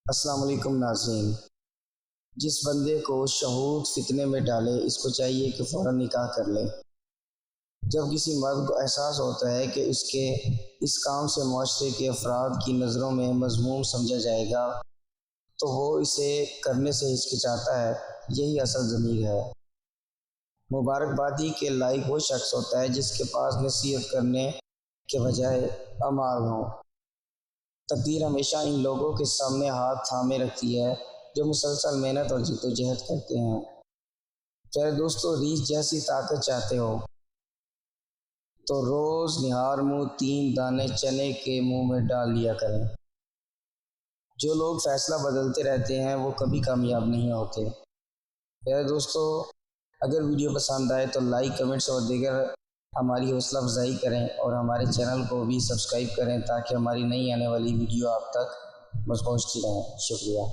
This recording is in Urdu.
السلام علیکم ناظرین۔ جس بندے کو شہوت فتنے میں ڈالے اس کو چاہیے کہ فوراً نکاح کر لے۔ جب کسی مرد کو احساس ہوتا ہے کہ اس کے اس کام سے معاشرے کے افراد کی نظروں میں مذموم سمجھا جائے گا تو وہ اسے کرنے سے ہچکچاتا ہے۔ یہی اصل ضمیر ہے۔ مبارکبادی کے لائق وہ شخص ہوتا ہے جس کے پاس نصیحت کرنے کے بجائے اعمال ہوں۔ تقدیر ہمیشہ ان لوگوں کے سامنے ہاتھ تھامے رکھتی ہے جو مسلسل محنت اور جدوجہد کرتے ہیں۔ پیارے دوستو، ریچھ جیسی طاقت چاہتے ہو تو روز نہار منہ 3 دانے چنے کے منہ میں ڈال لیا کریں۔ جو لوگ فیصلہ بدلتے رہتے ہیں وہ کبھی کامیاب نہیں ہوتے۔ پیارے دوستو، اگر ویڈیو پسند آئے تو لائک، کمنٹس اور دیگر ہماری حوصلہ افزائی کریں اور ہمارے چینل کو بھی سبسکرائب کریں تاکہ ہماری نئی آنے والی ویڈیو آپ تک پہنچتی رہیں۔ شکریہ۔